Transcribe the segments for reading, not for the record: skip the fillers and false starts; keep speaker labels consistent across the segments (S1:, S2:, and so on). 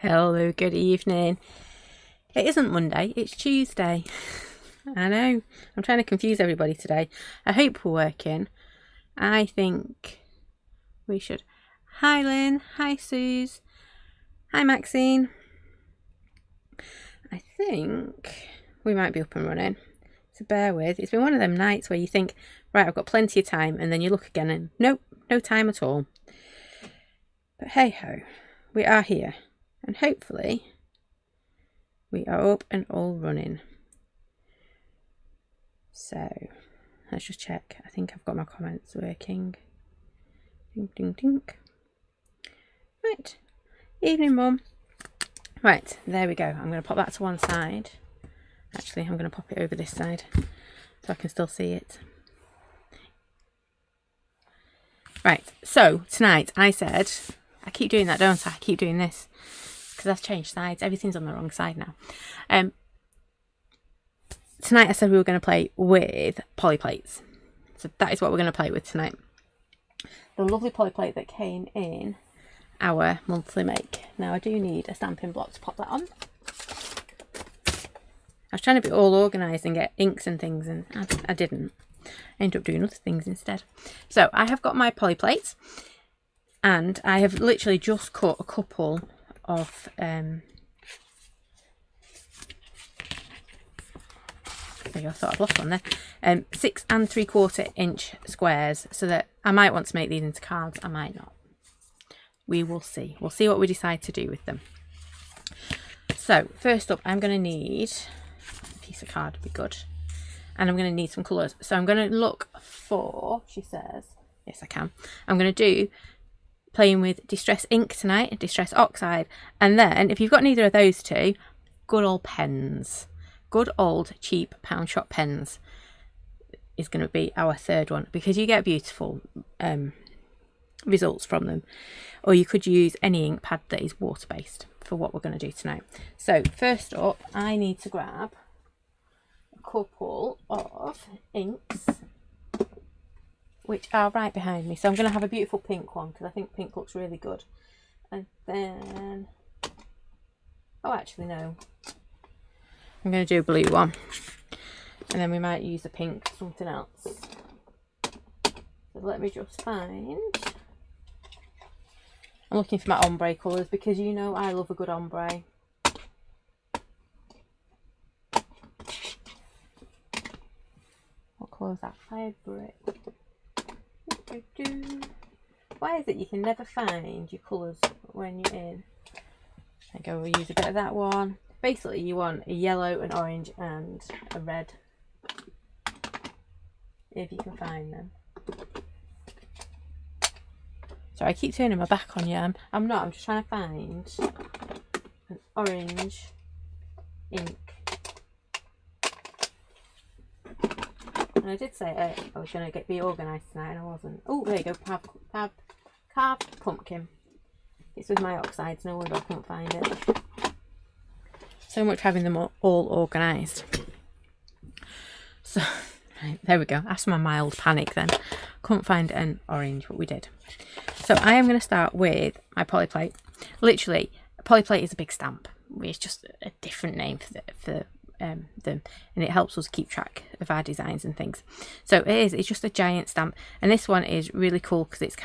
S1: Hello, good evening. It isn't Monday, it's Tuesday. I know, I'm trying to confuse everybody today. I hope we're working. I think we should. Hi Lynn, hi Suze, hi Maxine. I think we might be up and running. So bear with. It's been one of them nights where you think, right, I've got plenty of time, and then you look again and nope, no time at all. But hey ho, we are here. And hopefully we are up and all running. So let's just check. I think I've got my comments working. Ding, ding, ding. Right. Evening, Mum. Right, there we go. I'm going to pop that to one side. Actually, I'm going to pop it over this side so I can still see it. Right, so tonight I said, I keep doing that, don't I? I keep doing this because I've changed sides. Everything's on the wrong side now. Tonight I said we were going to play with poly plates. So that is what we're going to play with tonight. The lovely poly plate that came in our monthly make. Now I do need a stamping block to pop that on. I was trying to be all organised and get inks and things, and I didn't. I ended up doing other things instead. So I have got my poly plates, and I have literally just cut a couple of there you go, I thought I'd lost one there. 6 3/4 inch squares, so that I might want to make these into cards, I might not. We will see. We'll see what we decide to do with them. So first up, I'm going to need a piece of card, would be good, and I'm going to need some colours. So I'm going to look for, she says, yes I can, I'm going to do playing with Distress ink tonight, Distress Oxide, and then if you've got neither of those two, good old pens. Good old cheap pound shop pens is going to be our third one, because you get beautiful results from them. Or you could use any ink pad that is water based for what we're going to do tonight. So first up, I need to grab a couple of inks which are right behind me. So I'm going to have a beautiful pink one because I think pink looks really good. And then, oh actually no, I'm going to do a blue one, and then we might use a pink for something else. So let me just find, I'm looking for my ombre colours because you know I love a good ombre. What colour is that? Fabric. Why is it you can never find your colours when you're in? There you go, we'll use a bit of that one. Basically you want a yellow, an orange and a red, if you can find them. So I keep turning my back on you. I'm not, I'm just trying to find an orange ink. And I did say I was going to be organised tonight and I wasn't. Oh, there you go, carved pumpkin. It's with my oxides, no wonder I couldn't find it. So much having them all organised. So, right, there we go. That's my mild panic then. Couldn't find an orange, but we did. So I am going to start with my poly plate. Literally, a poly plate is a big stamp. It's just a different name for them, and it helps us keep track of our designs and things. So it's just a giant stamp, and this one is really cool because it's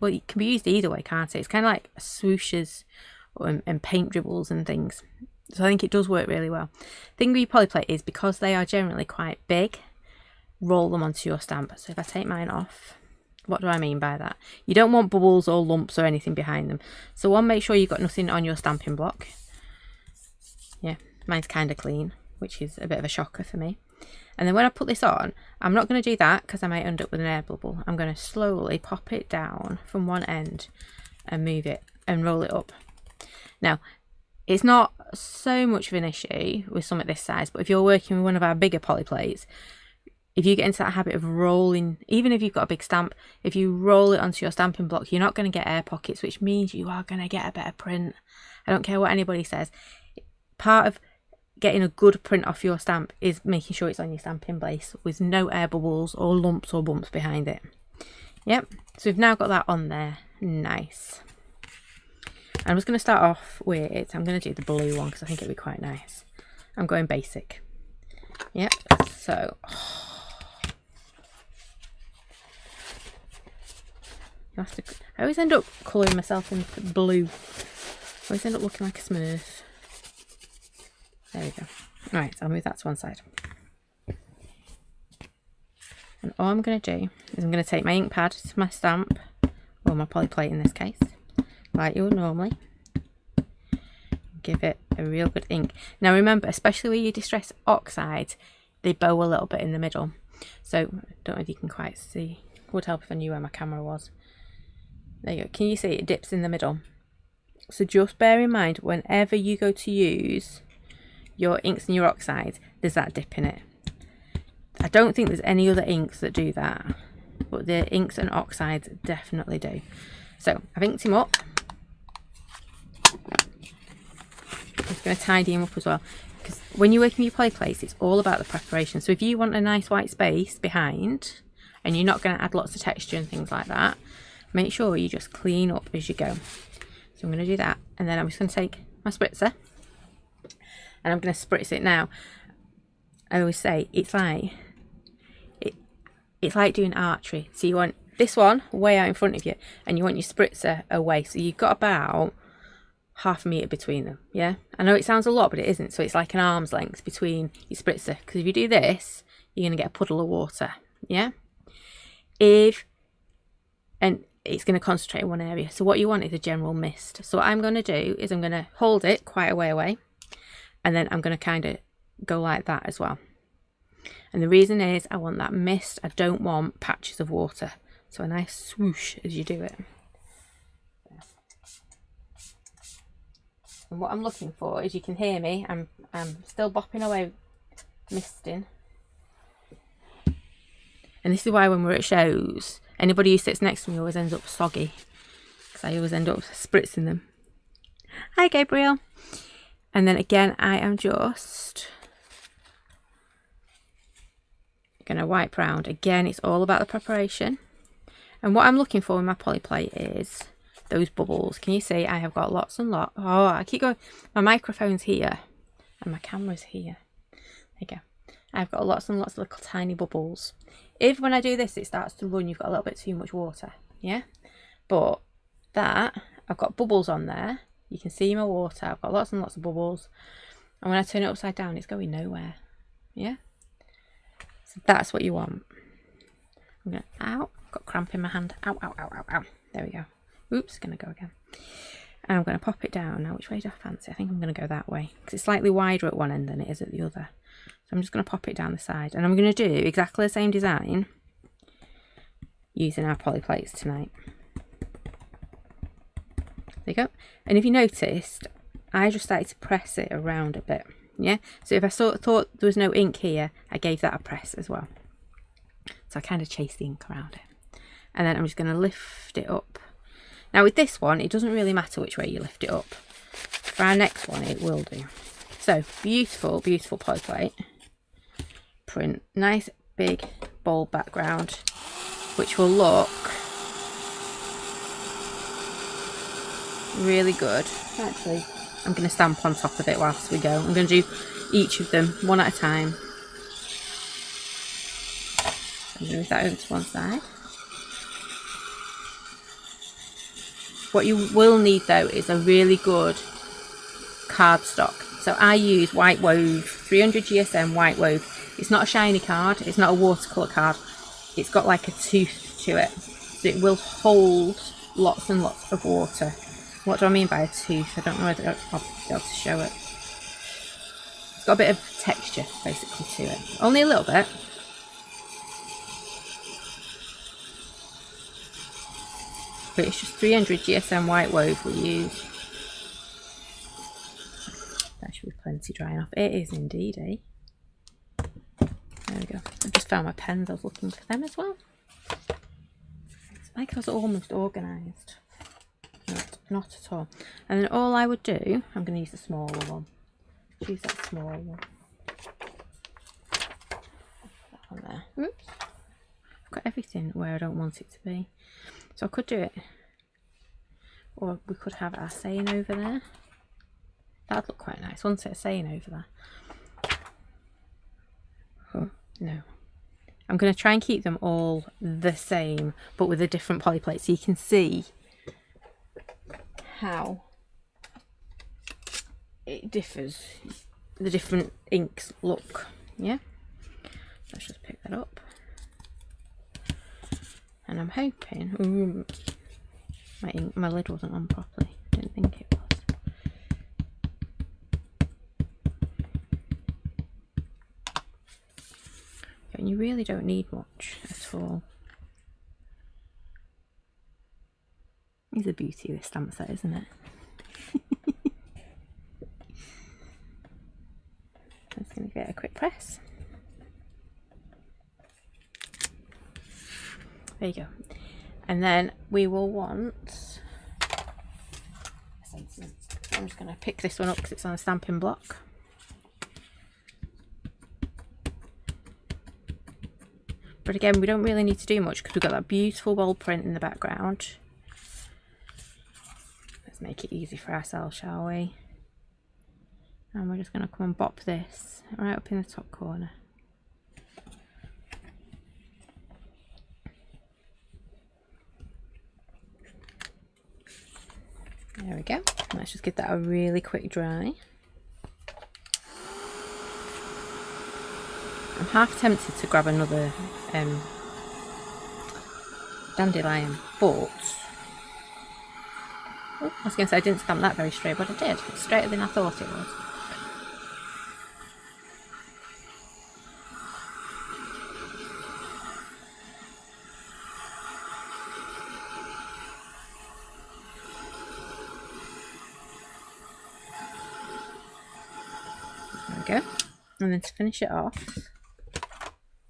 S1: well, it can be used either way, can't it? It's kind of like swooshes and paint dribbles and things. So I think it does work really well. The thing with your poly plate is because they are generally quite big, roll them onto your stamp. So if I take mine off, what do I mean by that? You don't want bubbles or lumps or anything behind them. So one, make sure you've got nothing on your stamping block. Yeah, mine's kind of clean, which is a bit of a shocker for me. And then when I put this on, I'm not going to do that because I might end up with an air bubble. I'm going to slowly pop it down from one end and move it and roll it up. Now, it's not so much of an issue with some at this size, but if you're working with one of our bigger poly plates, if you get into that habit of rolling, even if you've got a big stamp, if you roll it onto your stamping block, you're not going to get air pockets, which means you are going to get a better print. I don't care what anybody says. Part of getting a good print off your stamp is making sure it's on your stamping base with no air bubbles or lumps or bumps behind it. Yep, so we've now got that on there. Nice. I'm just going to start off with, I'm going to do the blue one because I think it'd be quite nice. I'm going basic. Yep, so you have to, I always end up colouring myself in blue. I always end up looking like a smurf. There we go. Right, I'll move that to one side. And all I'm going to do is I'm going to take my ink pad to my stamp, or my poly plate in this case, like you would normally. Give it a real good ink. Now remember, especially when you distress oxides, they bow a little bit in the middle. So, I don't know if you can quite see. It would help if I knew where my camera was. There you go. Can you see it dips in the middle? So just bear in mind, whenever you go to use your inks and your oxides, there's that dip in it. I don't think there's any other inks that do that, but the inks and oxides definitely do. So I've inked him up. I'm just going to tidy him up as well, because when you're working with your poly plates, it's all about the preparation. So if you want a nice white space behind and you're not going to add lots of texture and things like that, make sure you just clean up as you go. So I'm going to do that, and then I'm just going to take my spritzer and I'm going to spritz it. Now I always say it's like doing archery. So you want this one way out in front of you and you want your spritzer away, so you've got about half a metre between them. Yeah, I know it sounds a lot, but it isn't. So it's like an arm's length between your spritzer, because if you do this, you're going to get a puddle of water. Yeah, and it's going to concentrate in one area. So what you want is a general mist. So what I'm going to do is I'm going to hold it quite a way away, and then I'm going to kind of go like that as well. And the reason is I want that mist. I don't want patches of water. So a nice swoosh as you do it. And what I'm looking for is, you can hear me, I'm still bopping away, misting. And this is why when we're at shows, anybody who sits next to me always ends up soggy, because I always end up spritzing them. Hi Gabriel. And then again, I am just going to wipe round. Again, it's all about the preparation. And what I'm looking for in my poly plate is those bubbles. Can you see I have got lots and lots? Oh, I keep going. My microphone's here and my camera's here. There you go. I've got lots and lots of little tiny bubbles. If when I do this it starts to run, you've got a little bit too much water. Yeah, but that, I've got bubbles on there. You can see my water. I've got lots and lots of bubbles. And when I turn it upside down, it's going nowhere. Yeah, so that's what you want. I'm gonna, ow, got cramp in my hand. Ow, ow, ow, ow, ow. There we go. Oops, gonna go again. And I'm gonna pop it down. Now, which way do I fancy? I think I'm gonna go that way, because it's slightly wider at one end than it is at the other. So I'm just gonna pop it down the side, and I'm gonna do exactly the same design using our poly plates tonight. There you go. And if you noticed, I just started to press it around a bit. Yeah, so if I thought there was no ink here, I gave that a press as well. So I kind of chased the ink around it. And then I'm just going to lift it up. Now with this one, it doesn't really matter which way you lift it up. For our next one, it will do. So beautiful, beautiful poly plate. Print, nice big bold background, which will look really good. Actually, I'm going to stamp on top of it whilst we go. I'm going to do each of them one at a time. I'm going to move that over to one side. What you will need though is a really good cardstock. So I use white wove, 300 GSM white wove. It's not a shiny card, it's not a watercolour card. It's got like a tooth to it. So it will hold lots and lots of water. What do I mean by a tooth? I don't know whether I'll be able to show it. It's got a bit of texture basically to it. Only a little bit. But it's just 300 GSM white wove we use. That should be plenty drying off. It is indeed, eh? There we go. I just found my pens. I was looking for them as well. It's like I was almost organised. No, not at all. And then all I would do, I'm going to use the smaller one. Choose that smaller one. That one there. Oops. I've got everything where I don't want it to be. So I could do it Or we could have our saying over there. That'd look quite nice, wouldn't it? Saying over there. Oh, no. I'm going to try and keep them all the same, but with a different poly plate, so you can see how it differs. The different inks look. Yeah. Let's just pick that up. And I'm hoping. Ooh, my lid wasn't on properly. Didn't think it was. And you really don't need much at all. It's the beauty of this stamp set, isn't it? I'm just going to give it a quick press. There you go. And then we will want... I'm just going to pick this one up because it's on a stamping block. But again, we don't really need to do much because we've got that beautiful bold print in the background. Let's make it easy for ourselves, shall we? And we're just going to come and bop this right up in the top corner. There we go. Let's just give that a really quick dry. I'm half tempted to grab another dandelion, but oh, I was going to say I didn't stamp that very straight, but I did. It's straighter than I thought it was. There we go. And then to finish it off,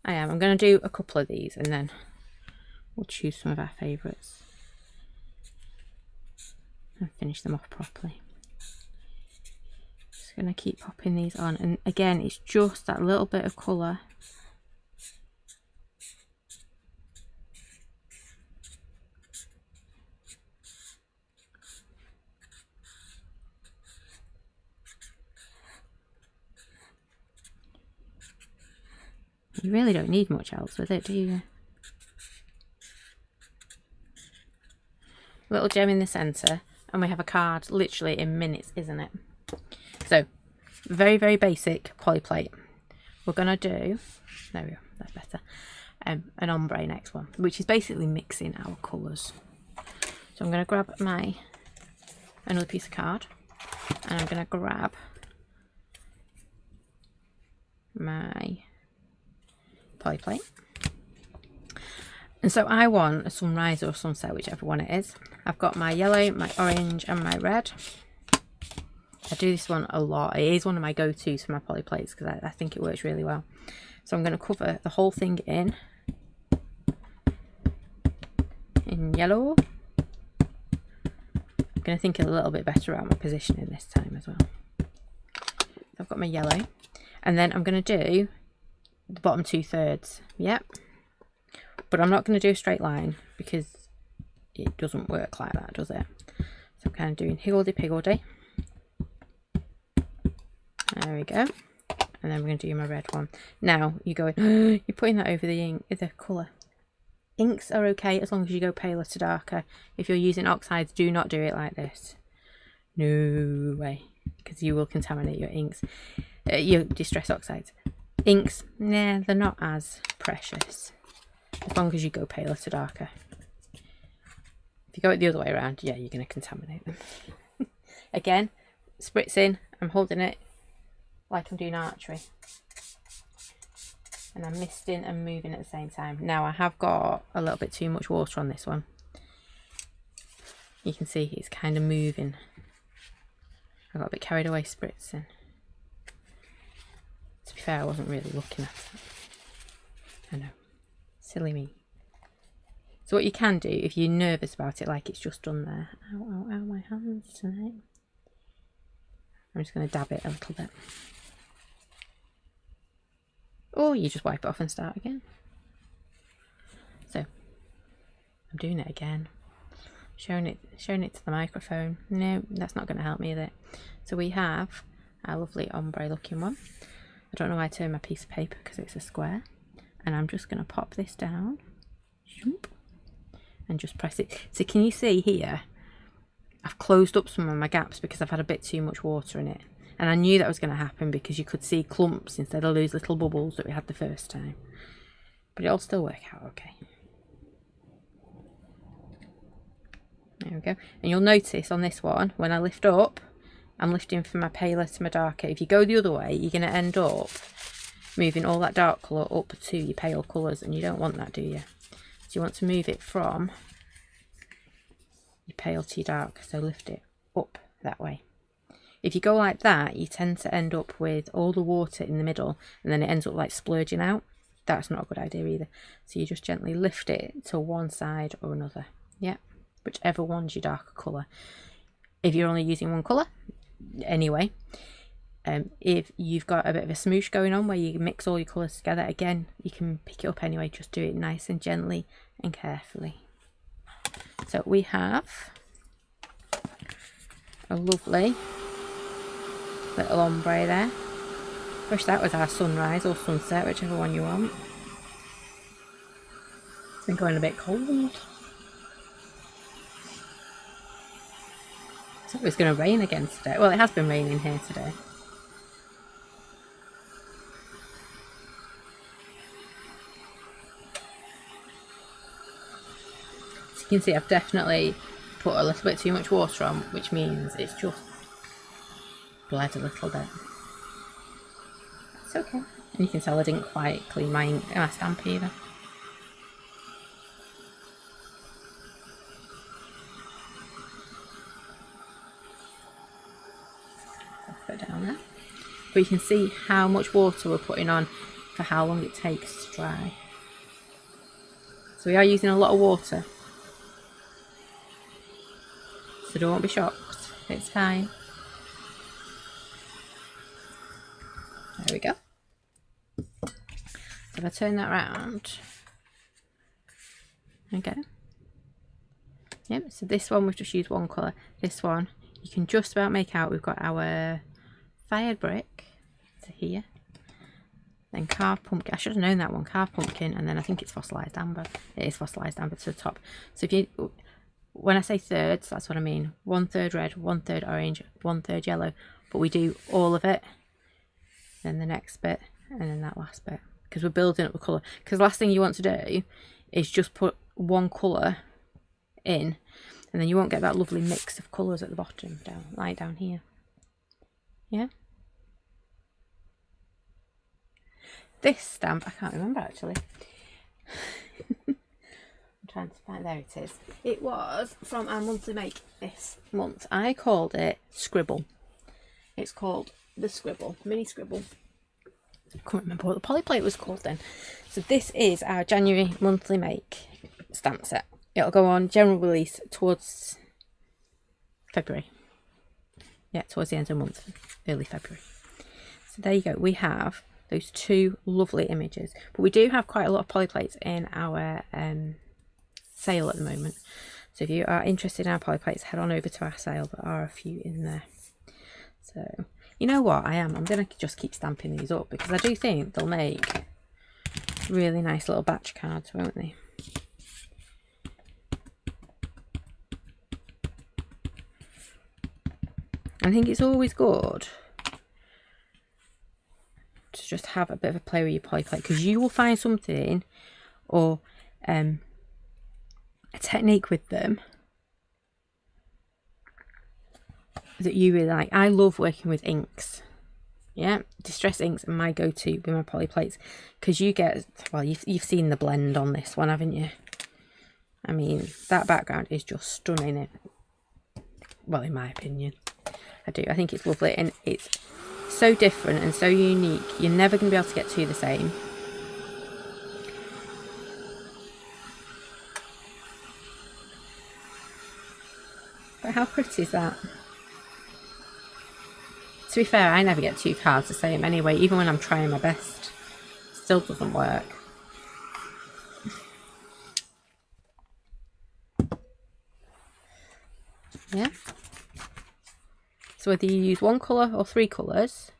S1: I'm going to do a couple of these and then we'll choose some of our favourites and finish them off properly. Just going to keep popping these on, and again it's just that little bit of colour. You really don't need much else with it, do you? Little gem in the centre, and we have a card literally in minutes, isn't it? So, very, very basic poly plate. We're going to do, there we go, that's better, an ombre next one, which is basically mixing our colours. So I'm going to grab another piece of card, and I'm going to grab my poly plate. And so I want a sunrise or a sunset, whichever one it is. I've got my yellow, my orange and my red. I do this one a lot. It is one of my go-tos for my poly plates because I think it works really well. So I'm going to cover the whole thing in yellow. I'm going to think a little bit better about my positioning this time as well. So I've got my yellow, and then I'm going to do the bottom 2/3. Yep. But I'm not going to do a straight line because it doesn't work like that, does it? So I'm kind of doing higgledy-piggledy. There we go. And then we're going to do my red one. Now, you're going, you're putting that over the ink, the colour. Inks are okay as long as you go paler to darker. If you're using oxides, do not do it like this. No way. Because you will contaminate your inks. Your distress oxides. Inks, nah, they're not as precious. As long as you go paler to darker. If you go it the other way around, yeah, you're going to contaminate them. Again, spritzing, I'm holding it like I'm doing archery. And I'm misting and moving at the same time. Now I have got a little bit too much water on this one. You can see it's kind of moving. I got a bit carried away spritzing. To be fair, I wasn't really looking at it. I know. Silly me. So what you can do, if you're nervous about it, like it's just done there. Ow, ow, ow, my hands tonight. I'm just going to dab it a little bit. Or you just wipe it off and start again. So, I'm doing it again. showing it to the microphone. No, that's not going to help me, is it? So we have our lovely ombre looking one. I don't know why I turned my piece of paper because it's a square. And I'm just going to pop this down. And just press it. So can you see here? I've closed up some of my gaps because I've had a bit too much water in it. And I knew that was going to happen because you could see clumps instead of those little bubbles that we had the first time. But it'll still work out okay. There we go. And you'll notice on this one, when I lift up, I'm lifting from my paler to my darker. If you go the other way, you're going to end up moving all that dark colour up to your pale colours, and you don't want that, do you? So you want to move it from your pale to your dark, so lift it up that way. If you go like that, you tend to end up with all the water in the middle, and then it ends up like splurging out. That's not a good idea either. So you just gently lift it to one side or another. Yeah, whichever one's your darker colour. If you're only using one colour, anyway. If you've got a bit of a smoosh going on where you mix all your colours together, again, you can pick it up anyway. Just do it nice and gently and carefully. So we have a lovely little ombre there. Wish that was our sunrise or sunset, whichever one you want. It's been going a bit cold. So it was going to rain again today. Well, it has been raining here today. So you can see I've definitely put a little bit too much water on, which means it's just bled a little bit. It's okay. And you can tell I didn't quite clean my stamp either. Put it down there. But you can see how much water we're putting on for how long it takes to dry. So we are using a lot of water. So don't be shocked. It's fine. There we go. So if I turn that around. Okay. Yep, so this one we've just used one colour. This one you can just about make out. We've got our fired brick to here. Then carved pumpkin. I should have known that one. Carved pumpkin, and then I think it's fossilised amber. It is fossilised amber to the top. So if you, when I say thirds, that's what I mean. 1/3 red, 1/3 orange, 1/3 yellow. But we do all of it. Then the next bit, and then that last bit, because we're building up the colour. Because the last thing you want to do is just put one colour in, and then you won't get that lovely mix of colours at the bottom, down here. Yeah. This stamp, I can't remember actually. I'm trying to find, there it is. It was from our monthly make this month. I called it Scribble. It's called the Scribble, mini Scribble. I can't remember what the poly plate was called then. So this is our January monthly make stamp set. It'll go on general release towards February. Yeah, towards the end of the month, early February. So there you go. We have those two lovely images. But we do have quite a lot of poly plates in our sale at the moment. So if you are interested in our poly plates, head on over to our sale. There are a few in there. So you know what, I'm going to just keep stamping these up because I do think they'll make really nice little batch cards, won't they? I think it's always good to just have a bit of a play with your poly plate, because you will find something or a technique with them that you really like. I love working with inks. Yeah, distress inks are my go-to with my poly plates, because you get, well, you've seen the blend on this one, haven't you? I mean, that background is just stunning. Well, in my opinion, I do. I think it's lovely, and it's so different and so unique. You're never going to be able to get two the same. But how pretty is that? To be fair, I never get two cards the same anyway, even when I'm trying my best. It still doesn't work. Yeah. So whether you use one colour or 3 colours,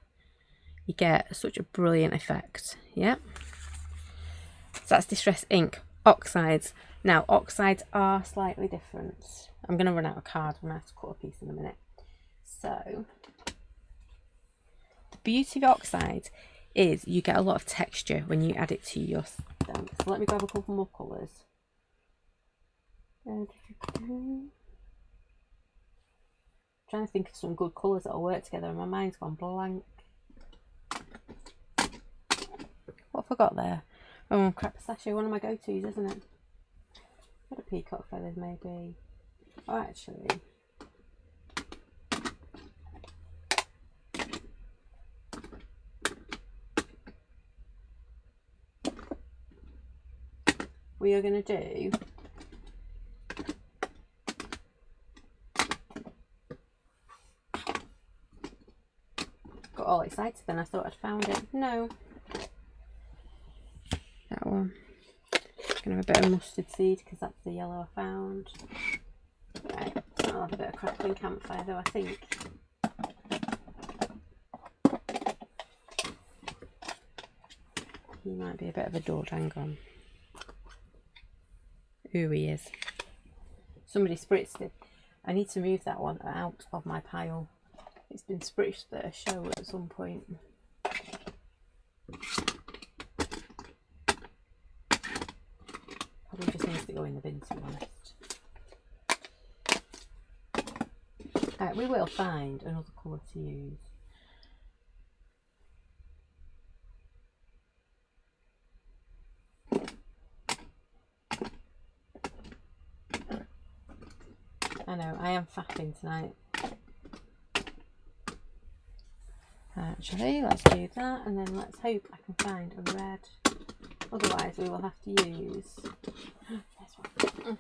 S1: you get such a brilliant effect. Yeah. So that's Distress ink. Oxides. Now, oxides are slightly different. I'm going to run out of cards. I'm going to have to cut a piece in a minute. So, the beauty of oxides is you get a lot of texture when you add it to your stamp. So let me grab a couple more colours. Trying to think of some good colours that'll work together and my mind's gone blank. What have I got there? Oh, crap pistachio, one of my go-tos, isn't it? What a peacock feathers maybe. Oh, actually. We are going to do got all excited then. I thought I'd found it. No. That one. Gonna have a bit of mustard seed because that's the yellow I found. Right, I'll have a bit of crackling campfire though, I think. He might be a bit of a dud, hang on. Ooh, he is. Somebody spritzed it. I need to move that one out of my pile. It's been spritzed at a show at some point. Probably just needs to go in the bin, to be honest. We will find another colour to use. I know, I am fapping tonight. Actually, let's do that and then let's hope I can find a red. Otherwise we will have to use this one.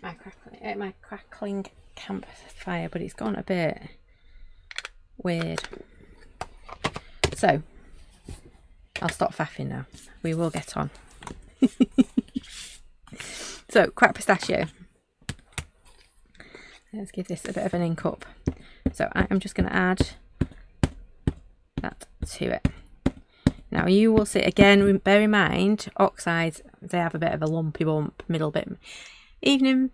S1: My crackling campfire, but it's gone a bit weird. So I'll stop faffing now. We will get on. So cracked pistachio. Let's give this a bit of an ink up. So I am just going to add that to it. Now you will see, again, bear in mind, oxides, they have a bit of a lumpy bump, middle bit. Evening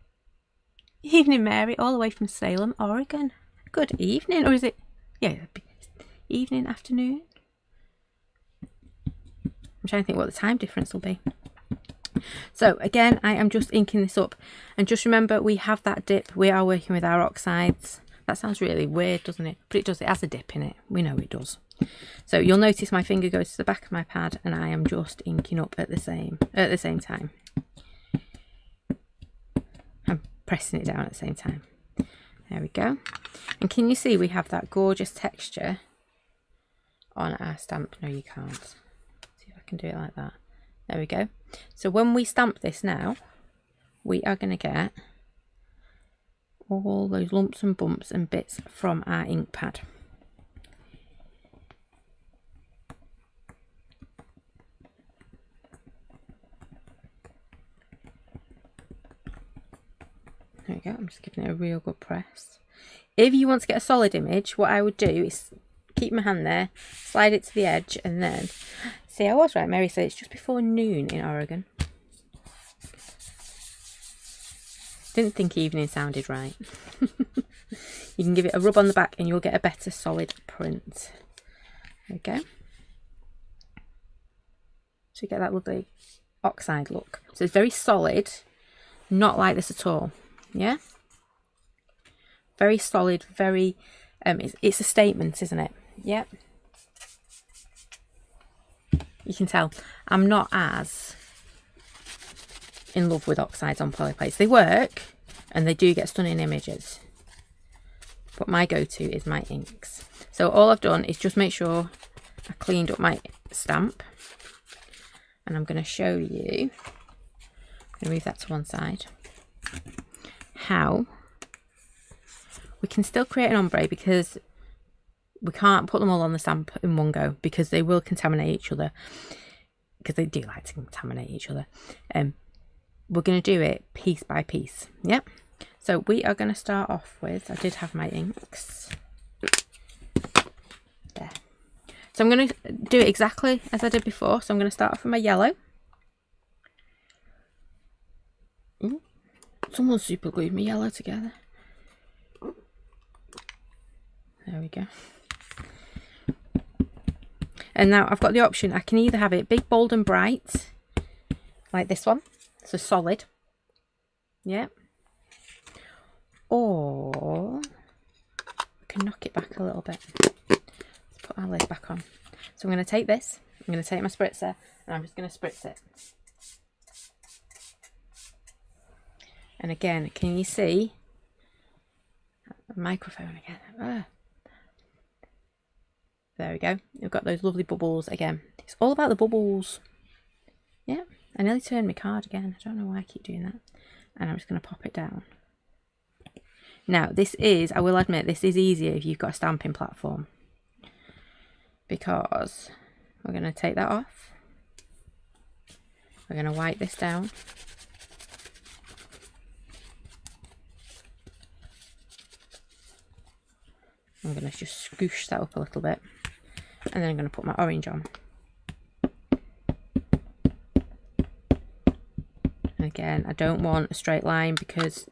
S1: Mary, all the way from Salem, Oregon. Good evening, or is it, yeah, evening, afternoon? I'm trying to think what the time difference will be. So again, I am just inking this up. And just remember, we have that dip. We are working with our oxides. That sounds really weird, doesn't it? But it does. It has a dip in it. We know it does. So you'll notice my finger goes to the back of my pad and I am just inking up at the same time. I'm pressing it down at the same time. There we go. And can you see we have that gorgeous texture on our stamp? No, you can't. See if I can do it like that. There we go. So when we stamp this now, we are going to get all those lumps and bumps and bits from our ink pad. There we go. I'm just giving it a real good press. If you want to get a solid image, what I would do is keep my hand there, slide it to the edge, and then see, I was right. Mary said it's just before noon in Oregon. Didn't think evening sounded right. You can give it a rub on the back and you'll get a better solid print. There we go. So you get that lovely oxide look. So it's very solid, not like this at all. Yeah, very solid, very it's a statement, isn't it? Yep. You can tell I'm not as in love with oxides on polyplates. They work and they do get stunning images, but my go-to is my inks. So all I've done is just make sure I cleaned up my stamp, and I'm going to show you, I'm going to move that to one side, how we can still create an ombre, because we can't put them all on the stamp in one go because they will contaminate each other, because they do like to contaminate each other. We're going to do it piece by piece. Yep. So we are going to start off with, I did have my inks. There. So I'm going to do it exactly as I did before. So I'm going to start off with my yellow. Ooh, someone super glued my yellow together. There we go. And now I've got the option, I can either have it big, bold and bright, like this one, so solid, yeah, or I can knock it back a little bit. Let's put our lid back on. So I'm going to take this, I'm going to take my spritzer, and I'm just going to spritz it. And again, can you see the microphone again? Ah. There we go. You've got those lovely bubbles again. It's all about the bubbles. Yeah, I nearly turned my card again. I don't know why I keep doing that. And I'm just going to pop it down. Now, this is, I will admit, this is easier if you've got a stamping platform. Because we're going to take that off. We're going to wipe this down. I'm going to just scoosh that up a little bit. And then I'm going to put my orange on. And again, I don't want a straight line because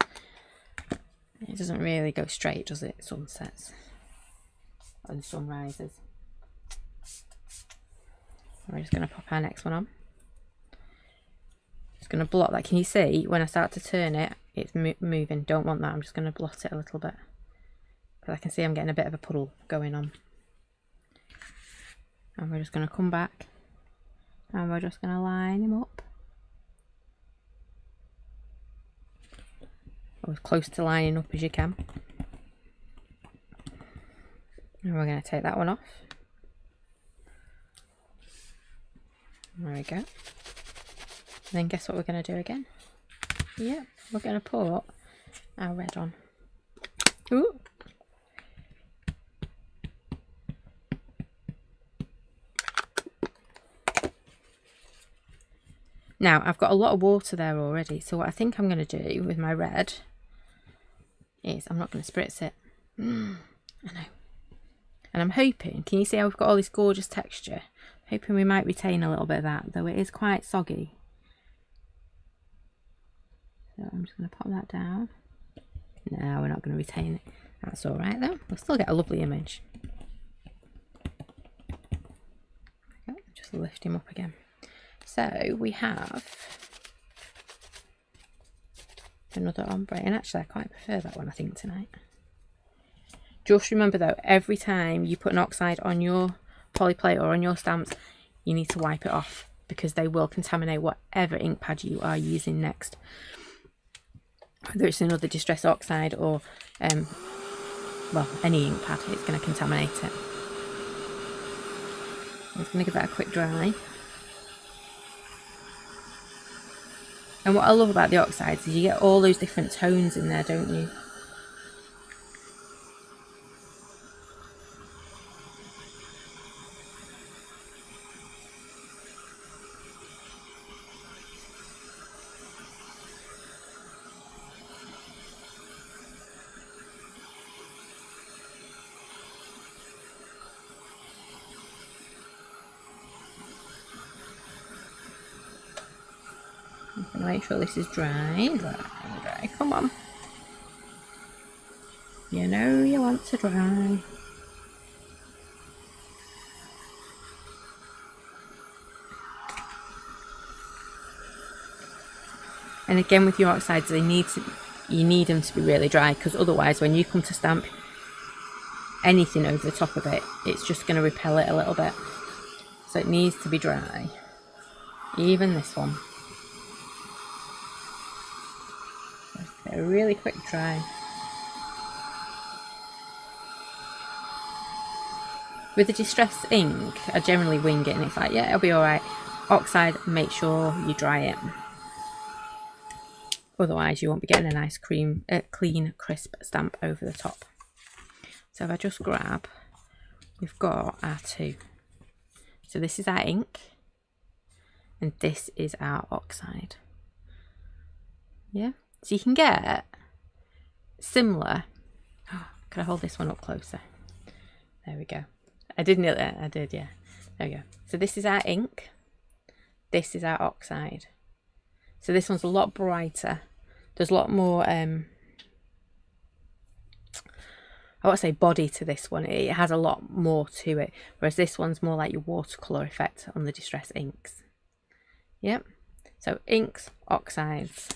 S1: it doesn't really go straight, does it? Sunsets and sunrises. So we're just going to pop our next one on. Just going to blot that. Can you see when I start to turn it, it's moving? Don't want that. I'm just going to blot it a little bit because I can see I'm getting a bit of a puddle going on. And we're just going to come back and we're just going to line him up. Or as close to lining up as you can. And we're going to take that one off. There we go. And then guess what we're going to do again? Yeah, we're going to put our red on. Ooh. Now, I've got a lot of water there already, so what I think I'm going to do with my red is I'm not going to spritz it. I know. And I'm hoping, can you see how we've got all this gorgeous texture? I'm hoping we might retain a little bit of that, though it is quite soggy. So I'm just going to pop that down. No, we're not going to retain it. That's all right, though. We'll still get a lovely image. Just lift him up again. So we have another ombre, and actually I quite prefer that one, I think, tonight. Just remember though, every time you put an oxide on your polyplate or on your stamps, you need to wipe it off because they will contaminate whatever ink pad you are using next. Whether it's another distress oxide or well, any ink pad, it's going to contaminate it. I'm just going to give that a quick dry. And what I love about the oxides is you get all those different tones in there, don't you? Make sure this is dry, dry. Come on. You know you want to dry. And again with your oxides, you need them to be really dry because otherwise when you come to stamp anything over the top of it, it's just going to repel it a little bit. So it needs to be dry. Even this one. A really quick dry. With the distress ink, I generally wing it and it's like, yeah, it'll be alright. Oxide, make sure you dry it. Otherwise you won't be getting a nice clean, crisp stamp over the top. So if I just grab, we've got our two. So this is our ink and this is our oxide. Yeah. So you can get similar. Can I hold this one up closer? There we go. I did, yeah. There we go. So this is our ink. This is our oxide. So this one's a lot brighter. There's a lot more, I want to say body to this one. It has a lot more to it. Whereas this one's more like your watercolour effect on the Distress inks. Yep. So inks, oxides.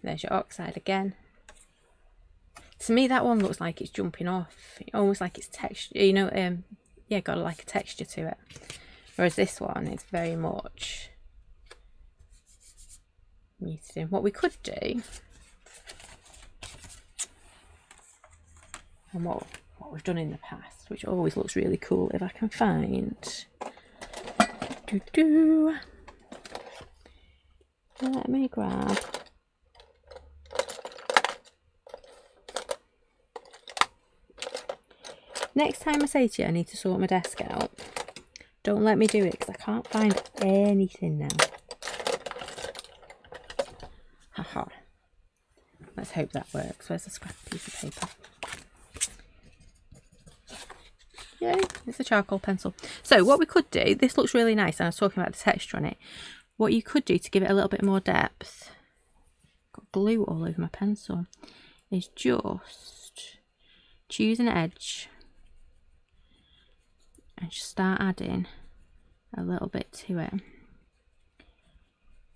S1: There's your oxide again. To me, that one looks like it's jumping off, almost like it's texture. You know, yeah, got like a texture to it. Whereas this one is very much muted in. What we could do, and what we've done in the past, which always looks really cool, if I can find. Let me grab. Next time I say to you I need to sort my desk out, don't let me do it because I can't find anything now. Haha. Let's hope that works. Where's the scrap piece of paper? Yay, it's a charcoal pencil. So what we could do, this looks really nice, and I was talking about the texture on it. What you could do to give it a little bit more depth, got glue all over my pencil, is just choose an edge and just start adding a little bit to it.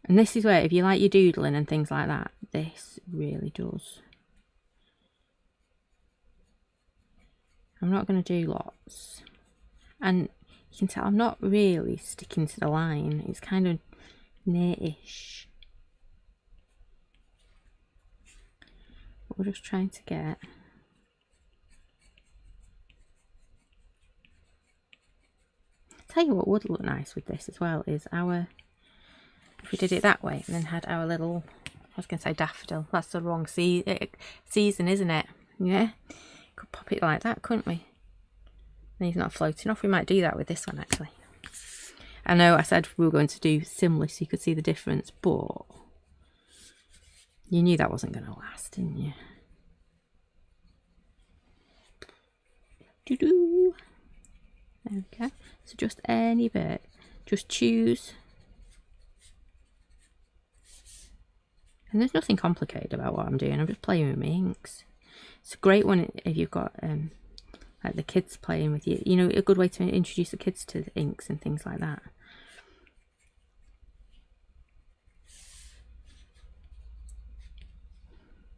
S1: And this is where, if you like your doodling and things like that, this really does. I'm not going to do lots. And you can tell I'm not really sticking to the line. It's kind of near-ish. But we're just trying to get... Tell you what would look nice with this as well is our... If we did it that way and then had our little... I was going to say daffodil. That's the wrong season, isn't it? Yeah? Could pop it like that, couldn't we? And he's not floating off. We might do that with this one, actually. I know I said we were going to do similar so you could see the difference, but you knew that wasn't going to last, didn't you? Doo-doo. There we go. So just any bit. Just choose. And there's nothing complicated about what I'm doing. I'm just playing with my inks. It's a great one if you've got like the kids playing with you. You know, a good way to introduce the kids to the inks and things like that.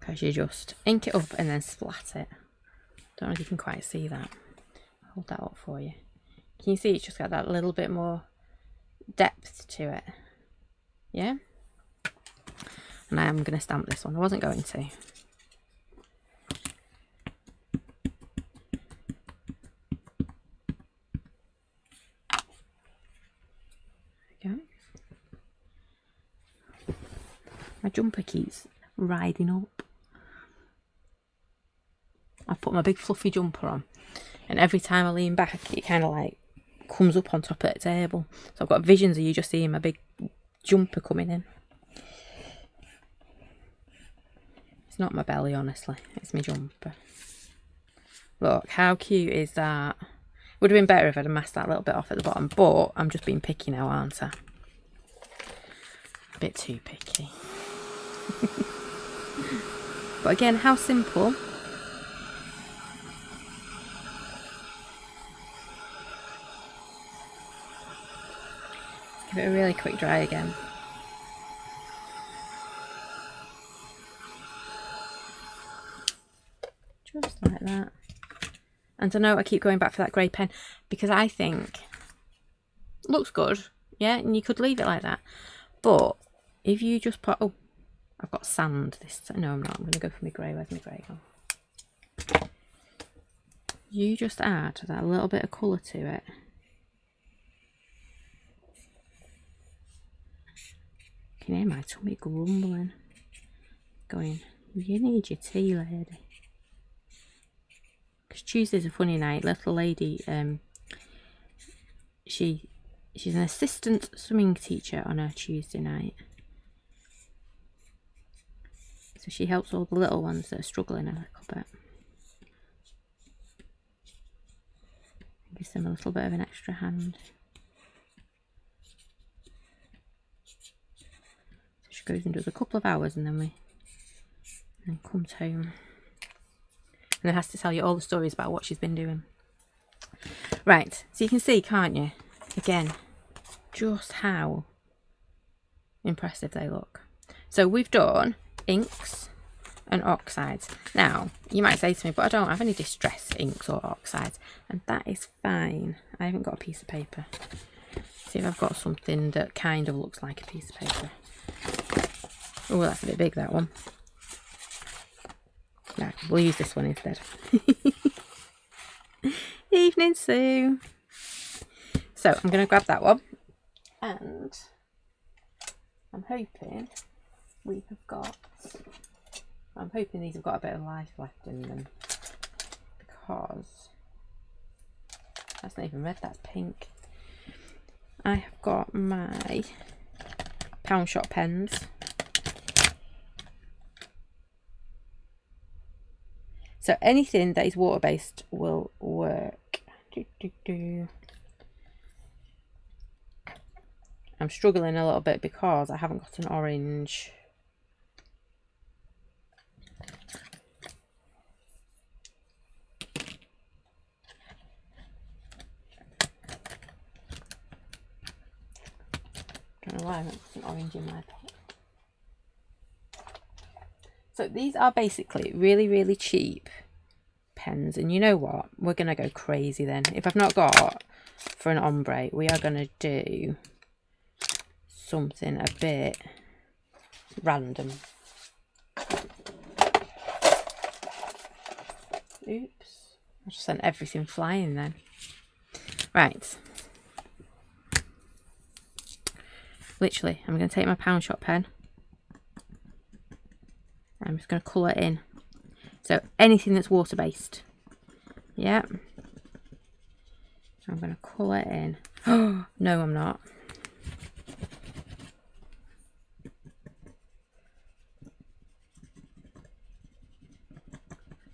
S1: Because you just ink it up and then splat it. Don't know if you can quite see that. I'll hold that up for you. Can you see it's just got that little bit more depth to it? Yeah? And I am going to stamp this one. I wasn't going to. There we go. My jumper keeps riding up. I put my big fluffy jumper on, and every time I lean back it kind of like comes up on top of the table. So I've got visions of you just seeing my big jumper coming in. It's not my belly, honestly, it's my jumper. Look, how cute is that? Would have been better if I'd have masked that little bit off at the bottom, but I'm just being picky now, aren't I? A bit too picky. But again, how simple. Give it a really quick dry again. Just like that. And I know I keep going back for that grey pen because I think it looks good, yeah, and you could leave it like that. But if you just put, oh, I've got sand this time. No, I'm not. I'm going to go for my grey. Where's my grey gone? You just add that little bit of colour to it. I can hear my tummy grumbling. Going, you need your tea, lady. Because Tuesday's a funny night. Little lady, she's an assistant swimming teacher on her Tuesday night. So she helps all the little ones that are struggling a little bit. Gives them a little bit of an extra hand. So she goes and does a couple of hours and then comes home. And then has to tell you all the stories about what she's been doing. Right, so you can see, can't you? Again, just how impressive they look. So we've done inks and oxides. Now, you might say to me, but I don't have any distress inks or oxides. And that is fine. I haven't got a piece of paper. See if I've got something that kind of looks like a piece of paper. Oh, that's a bit big, that one. Right, we'll use this one instead. Evening, Sue. So I'm going to grab that one. And I'm hoping we have got... I'm hoping these have got a bit of life left in them, because that's not even red, that's pink. I have got my pound shop pens. So anything that is water based will work. I'm struggling a little bit because I haven't got an orange. I don't know why I haven't put an orange in my pot. So these are basically really, really cheap pens. And you know what? We're going to go crazy then. If I've not got for an ombre, we are going to do something a bit random. Oops. I just sent everything flying then. Right. Literally, I'm going to take my pound shop pen. I'm just going to colour it in. So anything that's water based. Yeah. I'm going to colour it in. Oh, no, I'm not.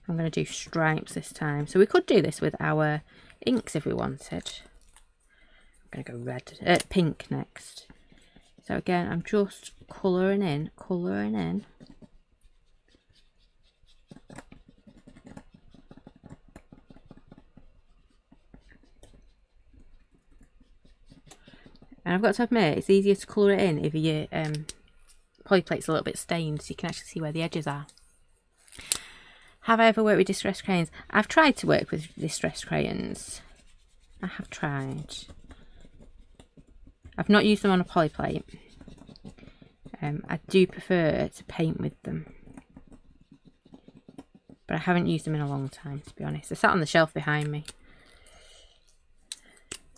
S1: I'm going to do stripes this time. So we could do this with our inks if we wanted. I'm going to go red, pink next. So again, I'm just colouring in. And I've got to admit, it's easier to colour it in if your polyplate's a little bit stained, so you can actually see where the edges are. Have I ever worked with distress crayons? I've tried to work with distress crayons. I have tried. I've not used them on a polyplate. I do prefer to paint with them. But I haven't used them in a long time, to be honest. They're sat on the shelf behind me.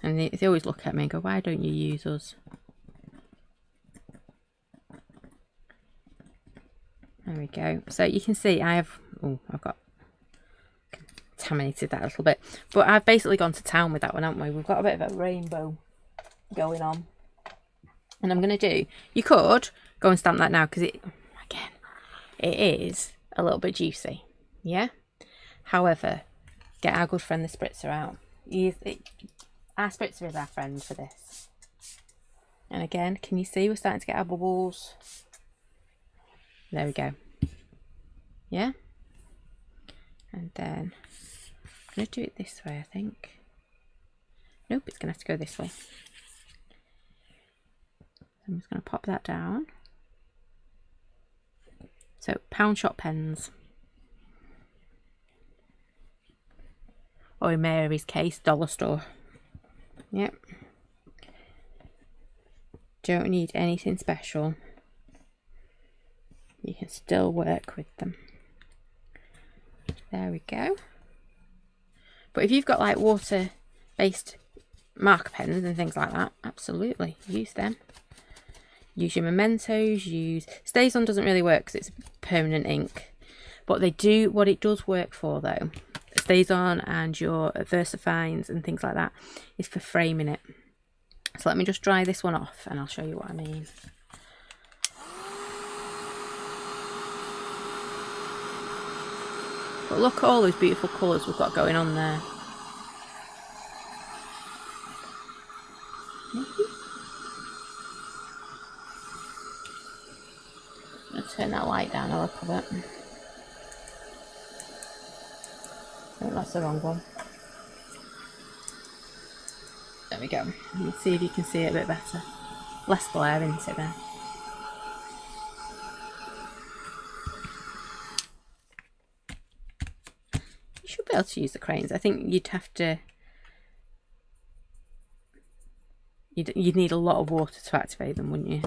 S1: And they always look at me and go, why don't you use us? There we go. So you can see I've got contaminated that a little bit. But I've basically gone to town with that one, haven't we? We've got a bit of a rainbow going on. And I'm going to do, you could go and stamp that now because it is a little bit juicy. Yeah? However, get our good friend the spritzer out. Our spritzer is our friend for this. And again, can you see we're starting to get our bubbles? There we go. Yeah? And then I'm going to do it this way, I think. Nope, it's going to have to go this way. I'm just going to pop that down. So, pound shop pens. Or in Mary's case, dollar store. Yep. Don't need anything special. You can still work with them. There we go. But if you've got like water-based marker pens and things like that, absolutely, use them. Use your mementos, StazOn doesn't really work because it's permanent ink. But they do, what it does work for though, StazOn and your VersaFines and things like that, is for framing it. So let me just dry this one off and I'll show you what I mean. But look at all those beautiful colours we've got going on there. Let's turn that light down a little bit. Oh, that's the wrong one. There we go. Let's see if you can see it a bit better. Less glare into it then. You should be able to use the cranes. I think you'd have to... You'd need a lot of water to activate them, wouldn't you?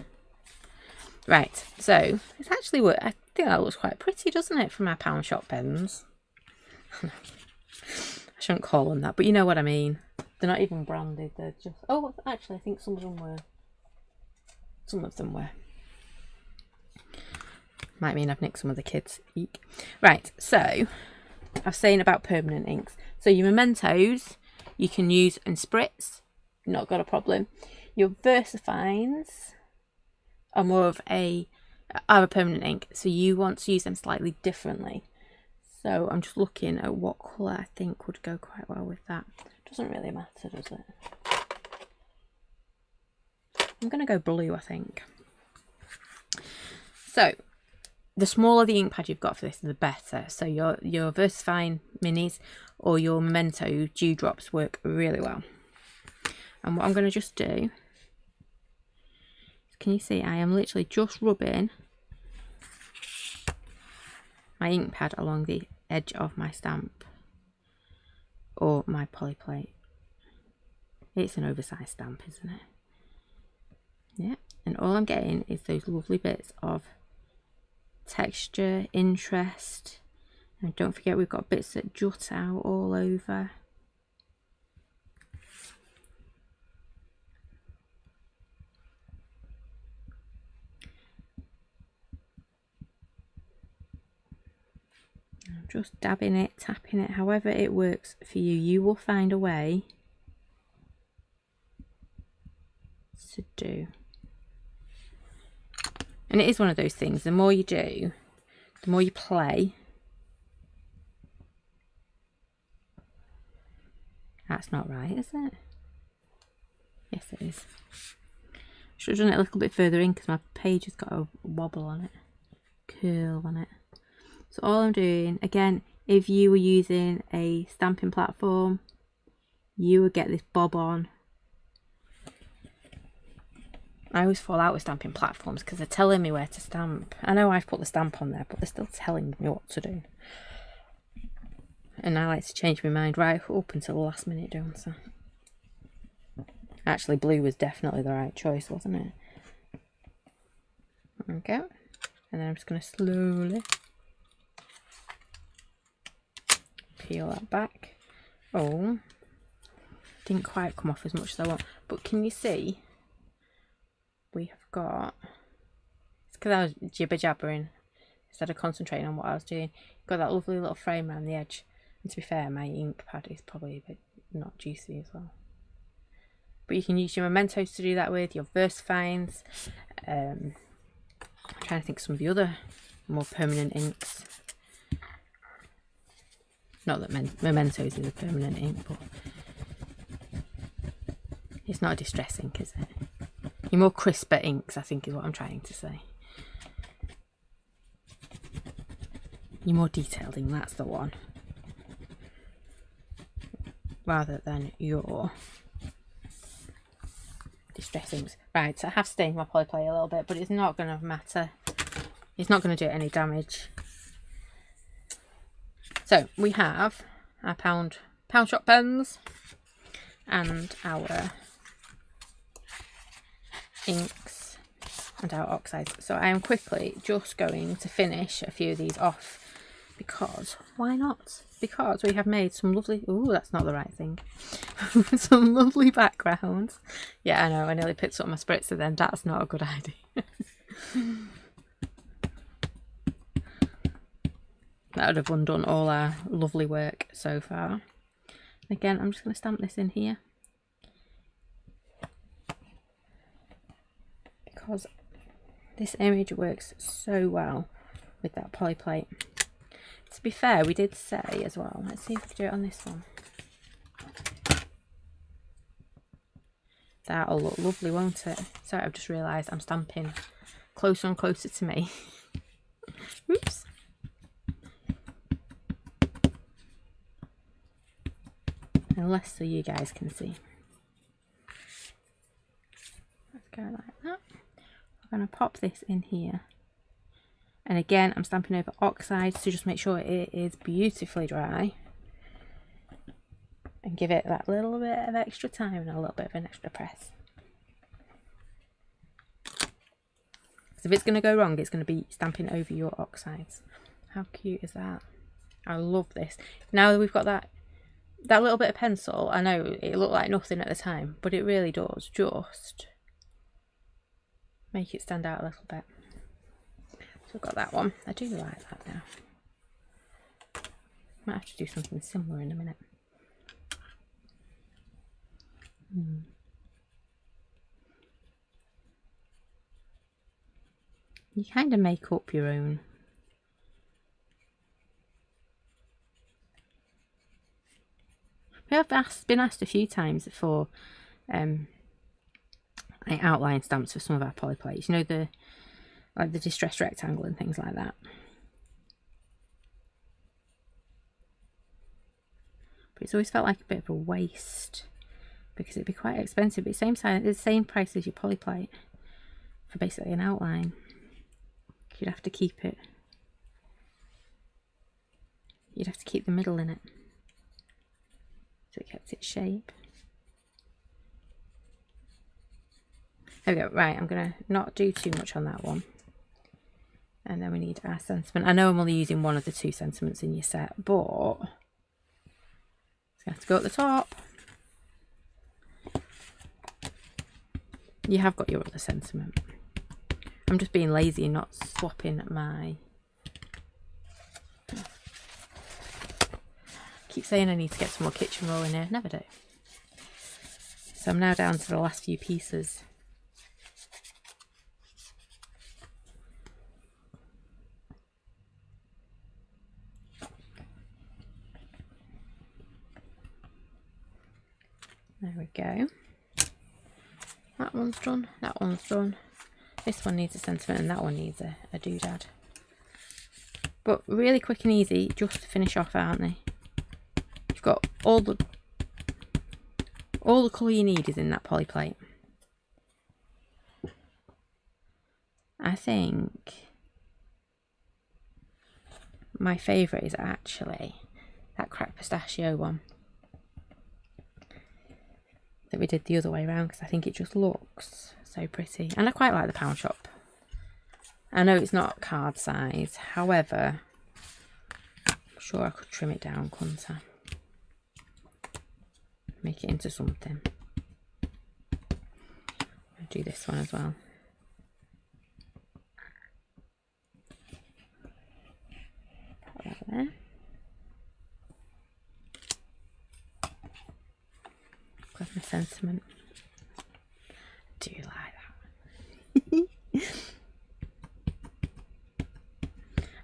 S1: Right, so it's actually what I think that looks quite pretty, doesn't it, from our pound shop pens? I shouldn't call them that, but you know what I mean. They're not even branded, they're just... Oh, actually, I think some of them were. Some of them were. Might mean I've nicked some of the kids. Eek. Right, so I was saying about permanent inks. So your mementos you can use and spritz, not got a problem. Your VersaFines are more of a permanent ink, so you want to use them slightly differently. So I'm just looking at what colour I think would go quite well with that. Doesn't really matter, does it? I'm going to go blue, I think. So the smaller the ink pad you've got for this, the better. So your VersaFine minis or your Memento dewdrops work really well. And what I'm going to just do, can you see I am literally just rubbing my ink pad along the edge of my stamp or my polyplate. It's an oversized stamp, isn't it? Yeah, and all I'm getting is those lovely bits of texture, interest, and don't forget we've got bits that jut out all over. I'm just dabbing it, tapping it, however it works for you. You will find a way to do. And it is one of those things, the more you do, the more you play. That's not right, is it? Yes, it is. Should have done it a little bit further in because my page has got a wobble on it, curl on it. So all I'm doing, again, if you were using a stamping platform, you would get this bob on. I always fall out with stamping platforms because they're telling me where to stamp. I know I've put the stamp on there, but they're still telling me what to do. And I like to change my mind right up until the last minute, don't I? Actually, blue was definitely the right choice, wasn't it? Okay. And then I'm just going to slowly peel that back. Oh, didn't quite come off as much as I want. But can you see? We have got, it's because I was jibber jabbering instead of concentrating on what I was doing. Got that lovely little frame around the edge. And to be fair, my ink pad is probably a bit not juicy as well. But you can use your mementos to do that with, your VersaFines. I'm trying to think of some of the other more permanent inks. Not that mementos is a permanent ink, but it's not a distress ink, is it? Your more crisper inks, I think, is what I'm trying to say. Your more detailed ink, that's the one. Rather than your distress inks. Right, so I have stained my polyplay a little bit, but it's not going to matter. It's not going to do any damage. So we have our pound shop pens and our inks and our oxides. So I am quickly just going to finish a few of these off because why not? Because we have made some lovely, ooh, that's not the right thing. Some lovely backgrounds. Yeah, I know, I nearly picked up my spritzer then. That's not a good idea. That would have undone all our lovely work so far. Again, I'm just going to stamp this in here. Because this image works so well with that polyplate. To be fair, we did say as well, let's see if we can do it on this one. That'll look lovely, won't it? Sorry, I've just realised I'm stamping closer and closer to me. Oops. And less so you guys can see. Let's go like that. I'm going to pop this in here. And again, I'm stamping over oxide, so just make sure it is beautifully dry. And give it that little bit of extra time and a little bit of an extra press. Because if it's going to go wrong, it's going to be stamping over your oxides. How cute is that? I love this. Now that we've got that little bit of pencil, I know it looked like nothing at the time, but it really does just make it stand out a little bit. So I've got that one. I do like that now. Might have to do something similar in a minute. You kind of make up your own. We have been asked a few times for like outline stamps for some of our poly plates. You know, the distressed rectangle and things like that. But it's always felt like a bit of a waste because it'd be quite expensive. But same size, the same price as your poly plate for basically an outline. You'd have to keep it. You'd have to keep the middle in it, so it kept its shape. There we go. Right, I'm gonna not do too much on that one. And then we need our sentiment. I know I'm only using one of the two sentiments in your set, but it's gonna have to go at the top. You have got your other sentiment. I'm just being lazy and not swapping my... Keep saying I need to get some more kitchen roll in here. Never do. So I'm now down to the last few pieces. There we go. That one's done. That one's done. This one needs a sentiment and that one needs a doodad. But really quick and easy just to finish off, aren't they? You've got all the colour you need is in that poly plate. I think my favourite is actually that cracked pistachio one that we did the other way around, because I think it just looks so pretty. And I quite like the pound shop. I know it's not card size, however, I'm sure I could trim it down, couldn't I? Make it into something. I'll do this one as well. Put that there. Got my sentiment. Do you like that?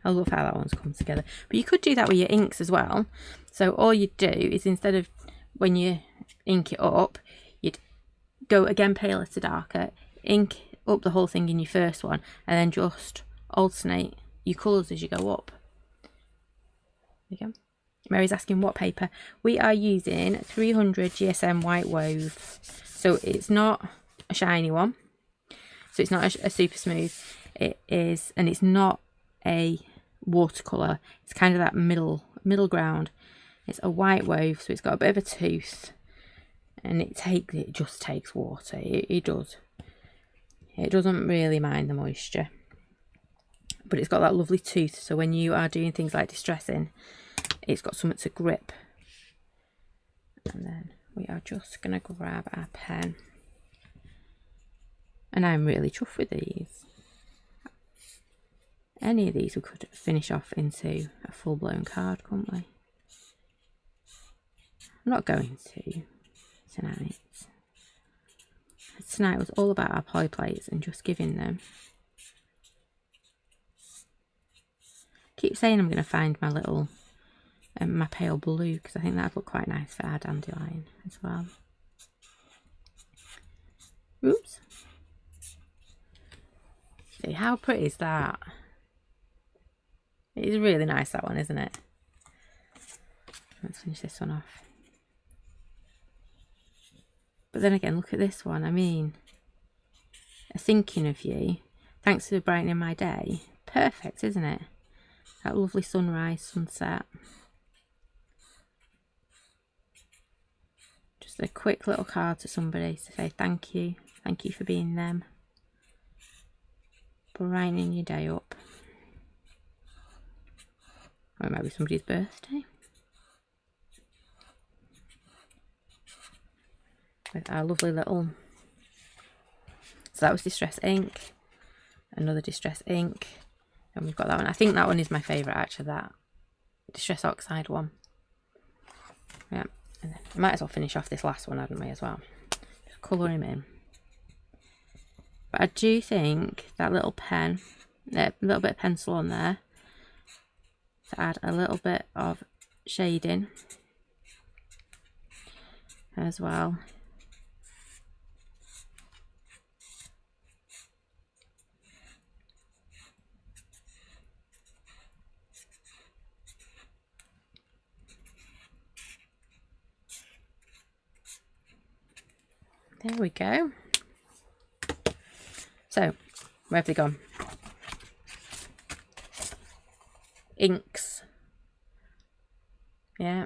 S1: I love how that one's come together. But you could do that with your inks as well. So all you'd do is, instead of when you ink it up, you'd go again paler to darker, ink up the whole thing in your first one, and then just alternate your colours as you go up. There you go. Mary's asking what paper. We are using 300 GSM white wove. So it's not a shiny one. So it's not a super smooth. It is, and it's not a watercolour. It's kind of that middle ground. It's a white wove, so it's got a bit of a tooth. And it just takes water. It does. It doesn't really mind the moisture. But it's got that lovely tooth, so when you are doing things like distressing, it's got something to grip. And then we are just going to grab our pen. And I'm really chuffed with these. Any of these we could finish off into a full-blown card, couldn't we? I'm not going to tonight. Tonight was all about our poly plates and just giving them keep saying I'm going to find my little, my pale blue, because I think that'd look quite nice for our dandelion as well. Oops. See, how pretty is that? It's really nice, that one, isn't it? Let's finish this one off. But then again, look at this one. I mean, thinking of you. Thanks for brightening my day. Perfect, isn't it? That lovely sunrise, sunset. Just a quick little card to somebody to say thank you. Thank you for being them. Brightening your day up. Or it might be somebody's birthday. With our lovely little... So that was Distress Ink. Another Distress Ink. And we've got that one. I think that one is my favourite, actually, that Distress Oxide one. Yeah. And then we might as well finish off this last one, hadn't we, as well? Just colour him in. But I do think that little pen, a little bit of pencil on there, to add a little bit of shading as well. There we go. So, where have they gone? Inks. Yeah.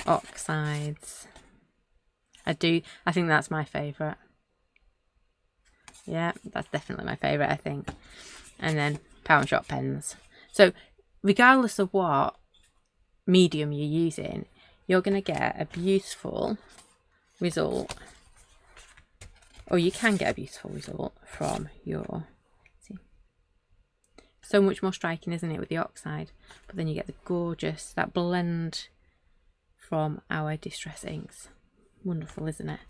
S1: Oxides. I think that's my favourite. Yeah, that's definitely my favourite, I think. And then Power and Shop pens. So, regardless of what medium you're using, you're going to get a beautiful result, or you can get a beautiful result from your, see, so much more striking, isn't it, with the oxide, but then you get the gorgeous, that blend from our Distress Inks. Wonderful, isn't it?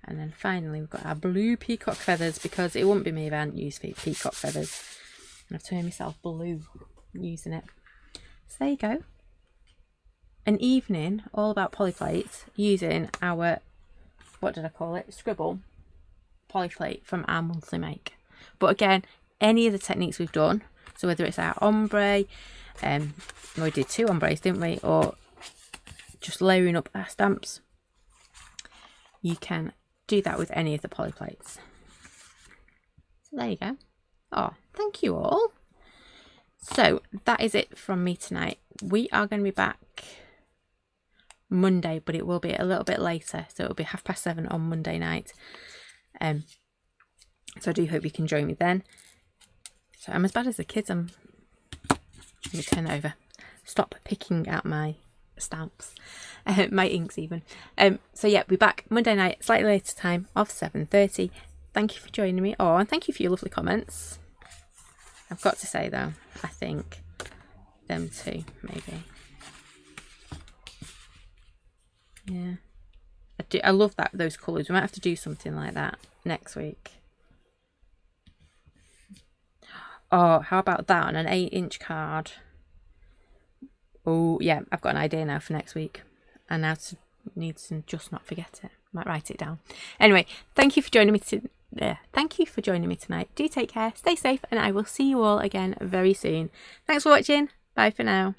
S1: And then finally we've got our blue peacock feathers, because it wouldn't be me if I hadn't used peacock feathers, and I've turned myself blue using it. So there you go, an evening all about polyplates using our, what did I call it, scribble polyplate from our monthly make. But again, any of the techniques we've done, so whether it's our ombre, we did 2 ombres, didn't we, or just layering up our stamps, you can do that with any of the polyplates. So there you go. Oh, thank you all. So that is it from me tonight. We are going to be back Monday, but it will be a little bit later, so it'll be 7:30 on Monday night. So I do hope you can join me then. So I'm as bad as the kids. Let me turn it over. Stop picking at my stamps, my inks even. So yeah, we'll be back Monday night, slightly later time of 7:30. Thank you for joining me. Oh, and thank you for your lovely comments. I've got to say though, I think them too, maybe. Yeah, I love those colours. We might have to do something like that next week. Oh, how about that on an 8-inch card? Oh yeah, I've got an idea now for next week, and now need to just not forget it. Might write it down. Anyway, thank you for joining me thank you for joining me tonight. Do take care, stay safe, and I will see you all again very soon. Thanks for watching. Bye for now.